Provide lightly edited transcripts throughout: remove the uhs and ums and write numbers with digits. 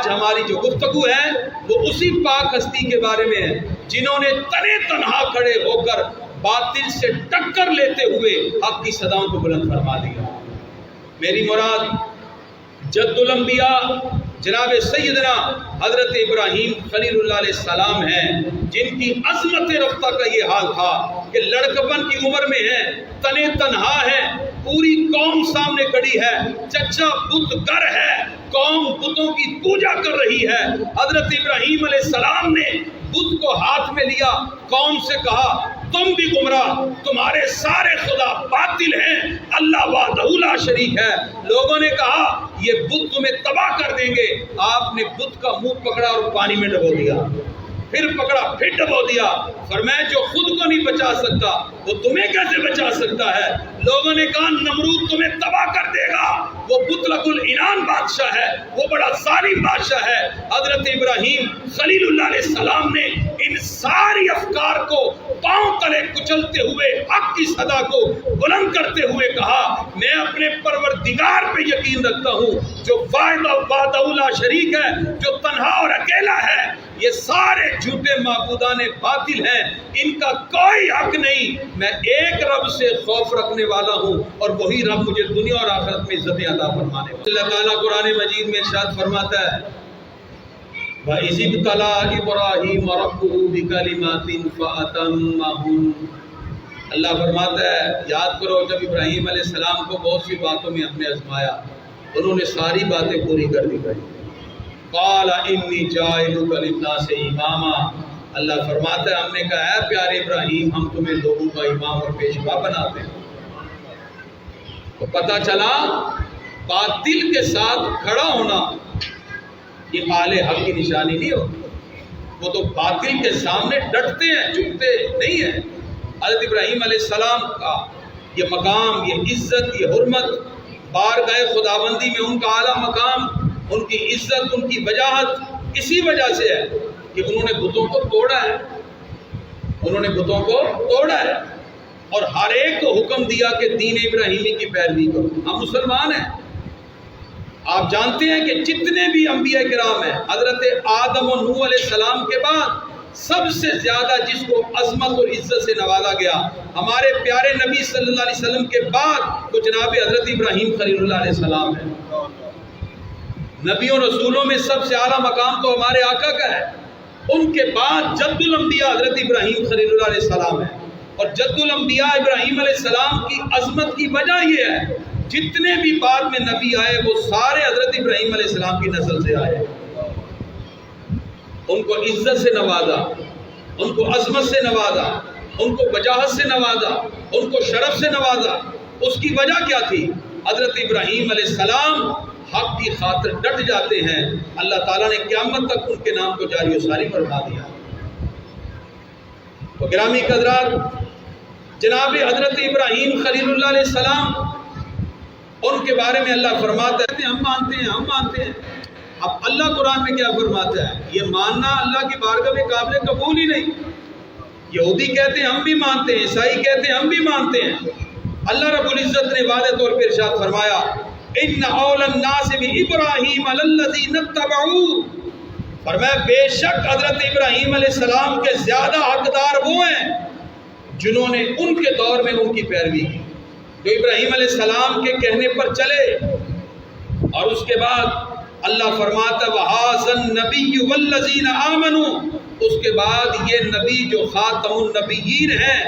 ہماری جو گفتگو ہے وہ اسی پاک ہستی کے بارے میں ہے جنہوں نے تنے تنہا کھڑے ہو کر باطل سے ٹکر لیتے ہوئے حق کی صداؤں کو بلند فرما دیا۔ میری مراد جد الانبیاء جناب سیدنا حضرت ابراہیم خلیل اللہ علیہ السلام ہیں، جن کی عظمت رفتہ کا یہ حال تھا کہ لڑکپن کی عمر میں ہیں، تنے تنہا ہیں، پوری قوم سامنے کھڑی ہے، چچا بت گر ہے، قوم بتوں کی پوجا کر رہی ہے۔ حضرت ابراہیم علیہ السلام نے بت کو ہاتھ میں لیا، قوم سے کہا تم بھی گمراہ، تمہارے سارے خدا باطل ہیں، اللہ وحدہ لا شریک ہے۔ لوگوں نے کہا یہ بت تمہیں تباہ کر دیں گے۔ آپ نے بت کا منہ پکڑا اور پانی میں ڈبو دیا، پھر پکڑا، پھر ڈبو دیا۔ فرمایا جو خود کو نہیں بچا سکتا وہ تمہیں کیسے بچا سکتا ہے؟ لوگوں نے کہا نمرود تمہیں تباہ کر دے گا، وہ مطلق العنان بادشاہ ہے، وہ بڑا ظالم بادشاہ ہے۔ حضرت ابراہیم خلیل اللہ علیہ السلام نے ان ساری افکار کو پاؤں تلے کچلتے ہوئے حق کی صدا کو بلند کرتے ہوئے کہا میں اپنے پروردگار پہ یقین رکھتا ہوں جو وحدہ لا شریک ہے، جو تنہا اور اکیلا ہے۔ یہ سارے جھوٹے معبودان باطل ہیں، ان کا کوئی حق نہیں۔ میں ایک رب سے خوف رکھنے والا ہوں اور وہی رب مجھے دنیا اور آخرت میں عزت عطا فرمانے والا۔ اللہ تعالیٰ قرآن مجید میں ارشاد فرماتا ہے وَإِذِ ابْتَلَىٰ إِبْرَاهِيمَ رَبُّهُ بِكَلِمَاتٍ فَأَتَمَّهُنَّ۔ اللہ فرماتا ہے یاد کرو جب ابراہیم علیہ السلام کو بہت سی باتوں میں ہم نے آزمایا، انہوں نے ساری باتیں پوری کر دی۔ قال انی جاعلک للناس اماما، اللہ فرماتا ہے ہم نے کہا ہے پیارے ابراہیم ہم تمہیں لوگوں کا امام اور پیشوا بناتے ہیں۔ تو پتہ چلا باطل کے ساتھ کھڑا ہونا یہ اہل حق کی نشانی نہیں ہوتی، وہ تو باطل کے سامنے ڈٹتے ہیں، جھکتے نہیں ہیں۔ حضرت ابراہیم علیہ السلام کا یہ مقام، یہ عزت، یہ حرمت بارگاہ خداوندی میں ان کا اعلیٰ مقام، ان کی عزت، ان کی وجاہت اسی وجہ سے ہے کہ انہوں نے بتوں کو توڑا ہے، انہوں نے بتوں کو توڑا ہے اور ہر ایک کو حکم دیا کہ دین ابراہیمی کی پیروی کرو۔ ہم مسلمان ہیں، آپ جانتے ہیں کہ جتنے بھی انبیاء کرام ہیں حضرت آدم و نوح علیہ السلام کے بعد سب سے زیادہ جس کو عظمت اور عزت سے نوازا گیا ہمارے پیارے نبی صلی اللہ علیہ وسلم کے بعد وہ جناب حضرت ابراہیم خلیل اللہ علیہ السلام ہے۔ نبیوں رسولوں میں سب سے اعلیٰ مقام تو ہمارے آقا کا ہے، ان کے بعد جد الانبیاء حضرت ابراہیم خلیل اللہ علیہ السلام ہے۔ اور جد الانبیاء ابراہیم علیہ السلام کی عظمت کی وجہ یہ ہے جتنے بھی بعد میں نبی آئے وہ سارے حضرت ابراہیم علیہ السلام کی نسل سے آئے، ان کو عزت سے نوازا، ان کو عظمت سے نوازا، ان کو وجاہت سے نوازا، ان کو شرف سے نوازا۔ اس کی وجہ کیا تھی؟ حضرت ابراہیم علیہ السلام حق کی خاطر ڈٹ جاتے ہیں، اللہ تعالیٰ نے قیامت تک ان کے نام کو جاری و ساری فرما دیا۔ تو گرامی حضرات، جناب حضرت ابراہیم خلیل اللہ علیہ السلام ان کے بارے میں اللہ فرماتا ہے ہم مانتے ہیں، ہم مانتے ہیں۔ اب اللہ قرآن میں کیا فرماتا ہے؟ یہ ماننا اللہ کی بارگاہ میں قابل قبول ہی نہیں۔ یہودی کہتے ہیں ہم بھی مانتے ہیں، عیسائی کہتے ہیں ہم بھی مانتے ہیں۔ اللہ رب العزت نے واضح طور پر ارشاد فرمایا ان اول الناس بابراہیم الذین اتبعوہ، فرمایا بے شک حضرت ابراہیم علیہ السلام کے زیادہ حقدار وہ ہیں جنہوں نے ان کے دور میں ان کی پیروی کی، جو ابراہیم علیہ السلام کے کہنے پر چلے۔ اور اس کے بعد اللہ فرماتا وَهَذَا النَّبِيُّ وَالَّذِينَ آمَنُوا، اس کے بعد یہ نبی جو خاتم النبیین ہیں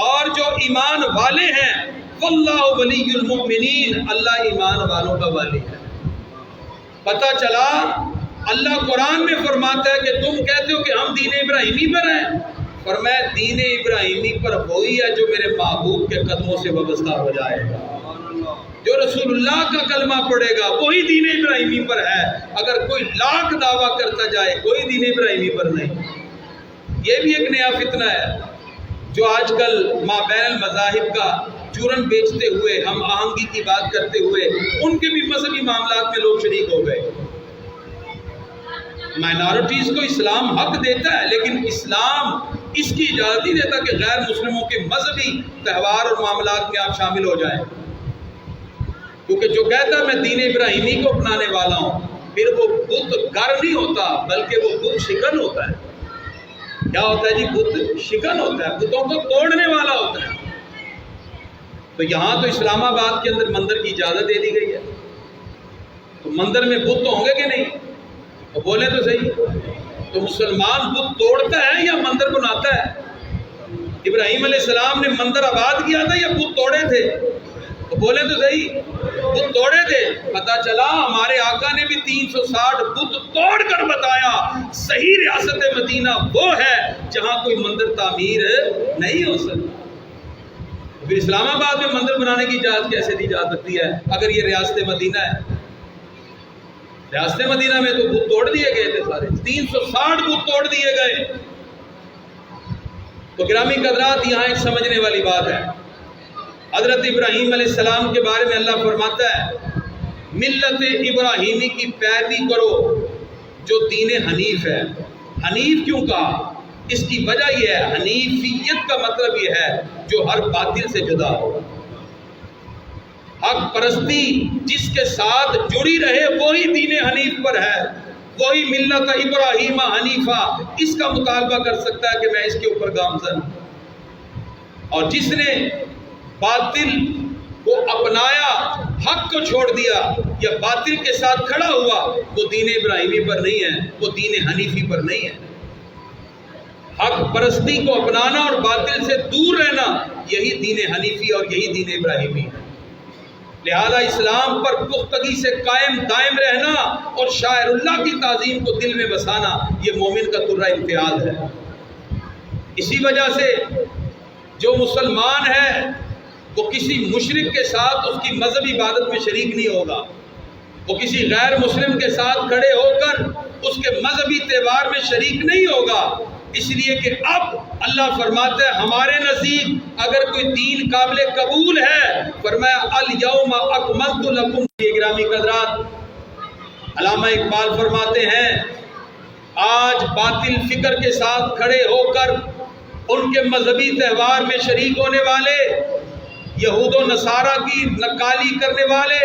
اور جو ایمان والے ہیں، وَاللَّهُ وَلِيُّ الْمُؤْمِنِينَ، اللہ ایمان والوں کا والی ہے۔ پتہ چلا اللہ قرآن میں فرماتا ہے کہ تم کہتے ہو کہ ہم دین ابراہیمی پر ہیں، فرمایا دین ابراہیمی پر وہی ہے جو میرے محبوب کے قدموں سے وابستہ ہو جائے گا، جو رسول اللہ کا کلمہ پڑھے گا وہی دین ابراہیمی پر ہے۔ اگر کوئی لاکھ دعویٰ کرتا جائے کوئی دین ابراہیمی پر نہیں۔ یہ بھی ایک نیا فتنہ ہے جو آج کل مابین المذاہب کا چورن بیچتے ہوئے، ہم آہنگی کی بات کرتے ہوئے ان کے بھی مذہبی معاملات میں لوگ شریک ہو گئے۔ مائنارٹیز کو اسلام حق دیتا ہے لیکن اسلام اس کی اجازت نہیں دیتا کہ غیر مسلموں کے مذہبی تہوار اور معاملات میں آپ شامل ہو جائیں، کیونکہ جو کہتا ہے میں دین ابراہیمی کو اپنانے والا ہوں پھر وہ بت گر نہیں ہوتا بلکہ وہ بت شکن ہوتا ہے۔ کیا ہوتا ہے جی؟ بت شکن ہوتا ہے، بتوں کو توڑنے والا ہوتا ہے۔ تو یہاں تو اسلام آباد کے اندر مندر کی اجازت دے دی گئی ہے، تو مندر میں بت تو ہوں گے کہ نہیں؟ تو بولیں تو صحیح، تو مسلمان بت توڑتا ہے یا مندر بناتا ہے؟ ابراہیم علیہ السلام نے مندر آباد کیا تھا یا بت توڑے تھے؟ تو بولیں تو صحیح، بت توڑے تھے۔ پتہ چلا ہمارے آقا نے بھی 360 بت توڑ کر بتایا صحیح ریاست مدینہ وہ ہے جہاں کوئی مندر تعمیر نہیں ہو سکتا۔ پھر اسلام آباد میں مندر بنانے کی اجازت کیسے دی جا سکتی ہے اگر یہ ریاست مدینہ ہے؟ ریاست مدینہ میں تو بت توڑ دیے گئے تھے، سارے 360 بت توڑ دیے گئے۔ تو گرامی قدرات، یہاں ایک سمجھنے والی بات ہے۔ حضرت ابراہیم علیہ السلام کے بارے میں اللہ فرماتا ہے ملت ابراہیمی کی پیروی کرو جو دین حنیف ہے۔ حنیف کیوں کہا؟ اس کی وجہ یہ ہے، حنیفیت کا مطلب یہ ہے جو ہر باطل سے جدا ہو۔ حق پرستی جس کے ساتھ جڑی رہے وہی دین حنیف پر ہے، وہی ملت ابراہیم حنیفہ اس کا مطالبہ کر سکتا ہے کہ میں اس کے اوپر گامزن ہوں۔ اور جس نے باطل کو اپنایا، حق کو چھوڑ دیا یا باطل کے ساتھ کھڑا ہوا، وہ دین ابراہیمی پر نہیں ہے، وہ دین حنیفی پر نہیں ہے۔ حق پرستی کو اپنانا اور باطل سے دور رہنا یہی دین حنیفی اور یہی دین ابراہیمی ہے۔ لہذا اسلام پر پختگی سے قائم دائم رہنا اور شاعر اللہ کی تعظیم کو دل میں بسانا یہ مومن کا ترہ امتیاز ہے۔ اسی وجہ سے جو مسلمان ہے وہ کسی مشرک کے ساتھ اس کی مذہبی عبادت میں شریک نہیں ہوگا، وہ کسی غیر مسلم کے ساتھ کھڑے ہو کر اس کے مذہبی تہوار میں شریک نہیں ہوگا، اس لیے کہ اب اللہ فرماتا ہے ہمارے نزدیک اگر کوئی دین قابل قبول ہے، فرمایا الیوم اکملت لکم۔ گرامی قدرات، علامہ اقبال فرماتے ہیں آج باطل فکر کے ساتھ کھڑے ہو کر ان کے مذہبی تہوار میں شریک ہونے والے، یہود و نصارہ کی نقالی کرنے والے،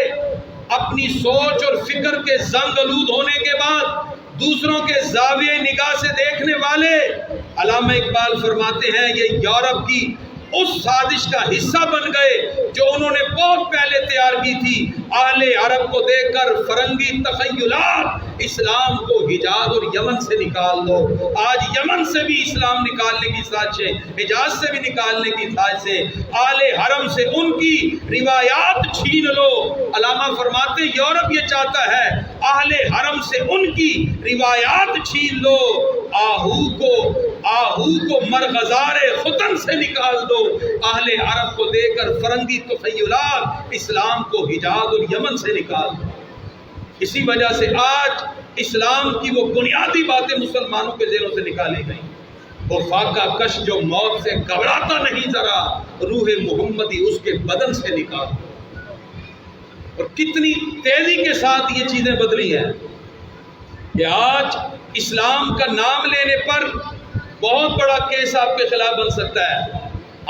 اپنی سوچ اور فکر کے زنگ آلود ہونے کے بعد دوسروں کے زاویہ نگاہ سے دیکھنے والے، علامہ اقبال فرماتے ہیں یہ یورپ کی اس سازش کا حصہ بن گئے جو انہوں نے بہت پہلے تیار کی تھی۔ اہل عرب کو دیکھ کر فرنگی تخیلات اسلام کو حجاز اور یمن سے نکال دو۔ آج یمن سے بھی اسلام نکالنے کی سازشیں، حجاز سے بھی نکالنے کی سازشیں، اہل حرم سے ان کی روایات چھین لو۔ علامہ فرماتے یورپ یہ چاہتا ہے اہل حرم سے ان کی روایات چھین لو، آہو کو مرغزار ختن سے نکال دو۔ اہل عرب کو دے کر فرنگی تخیلات اسلام کو حجاز اور یمن سے نکال دو۔ اسی وجہ سے آج اسلام کی وہ بنیادی باتیں مسلمانوں کے ذہنوں سے نکالی گئیں۔ وہ فاقہ کش جو موت سے گھبراتا نہیں ذرا، روح محمدی اس کے بدن سے نکال دو۔ اور کتنی تیزی کے ساتھ یہ چیزیں بدلی ہیں کہ آج اسلام کا نام لینے پر بہت بڑا کیس آپ کے خلاف بن سکتا ہے۔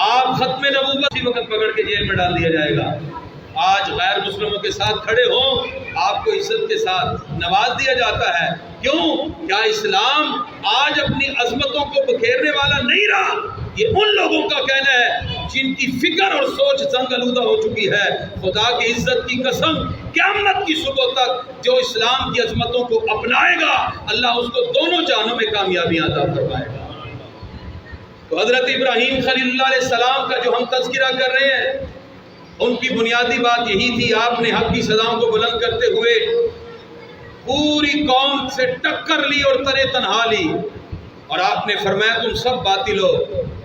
آپ ختم نبوت اسی وقت پکڑ کے جیل میں ڈال دیا جائے گا۔ آج غیر مسلموں کے ساتھ کھڑے ہوں، آپ کو عزت کے ساتھ نواز دیا جاتا ہے۔ کیوں؟ کیا اسلام آج اپنی عظمتوں کو بکھیرنے والا نہیں رہا؟ یہ ان لوگوں کا کہنا ہے جن کی فکر اور سوچ زنگ آلودہ ہو چکی ہے۔ خدا کی عزت کی قسم، قیامت کی صبح تک جو اسلام کی عظمتوں کو اپنائے گا اللہ اس کو دونوں جہانوں میں کامیابیاں عطا فرمائے گا۔ تو حضرت ابراہیم خلیل اللہ علیہ السلام کا جو ہم تذکرہ کر رہے ہیں، ان کی بنیادی بات یہی تھی، آپ نے حق کی سزاؤں کو بلند کرتے ہوئے پوری قوم سے ٹکر لی اور تنے تنہا لی، اور آپ نے فرمایا تم سب باطل ہو،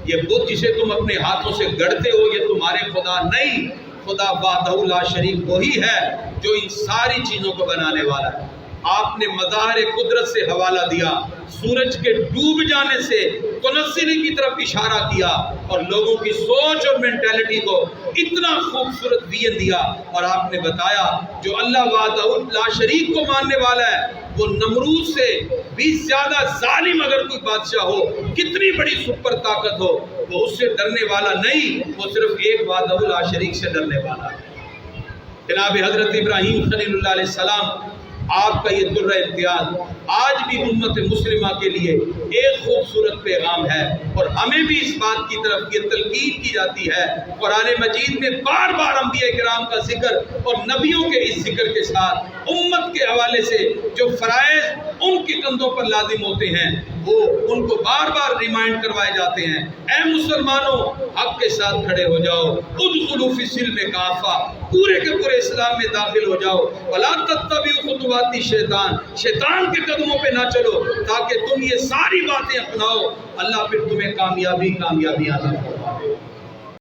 یہ بت جسے تم اپنے ہاتھوں سے گڑتے ہو یہ تمہارے خدا نہیں، خدا وحدہ لا شریک وہی ہے جو ان ساری چیزوں کو بنانے والا ہے۔ آپ نے مظاہر قدرت سے حوالہ دیا، سورج کے ڈوب جانے سے تنزلی کی طرف اشارہ کیا، اور لوگوں کی سوچ اور مینٹیلٹی کو اتنا خوبصورت ویژن دیا، اور آپ نے بتایا جو اللہ وحدہ لا شریک کو ماننے والا ہے وہ نمرود سے بھی زیادہ ظالم اگر کوئی بادشاہ ہو، کتنی بڑی سپر طاقت ہو، وہ اس سے ڈرنے والا نہیں، وہ صرف ایک وحدہ لا شریک سے ڈرنے والا ہے۔ جناب حضرت ابراہیم خلیل اللہ علیہ السلام آپ کا یہ درہ امتیاز آج بھی امت مسلمہ کے لیے ایک خوبصورت پیغام ہے، اور ہمیں بھی اس بات کی طرف یہ تلقین کی جاتی ہے۔ قرآن مجید میں بار بار انبیاء کرام کا ذکر اور نبیوں کے اس ذکر کے ساتھ امت کے حوالے سے جو فرائض ان کی کندھوں پر لازم ہوتے ہیں وہ ان کو بار بار ریمائنڈ کروائے جاتے ہیں۔ اے مسلمانوں، حق کے ساتھ کھڑے ہو جاؤ، ادخلوا فی السلم کافہ، پورے کے پورے اسلام میں داخل ہو جاؤ، ولا تتبعوا خطوات الشیطان، شیطان کے قدموں پہ نہ چلو، تاکہ تم یہ ساری باتیں اپناؤ، اللہ پھر تمہیں کامیابی عطا فرمائے۔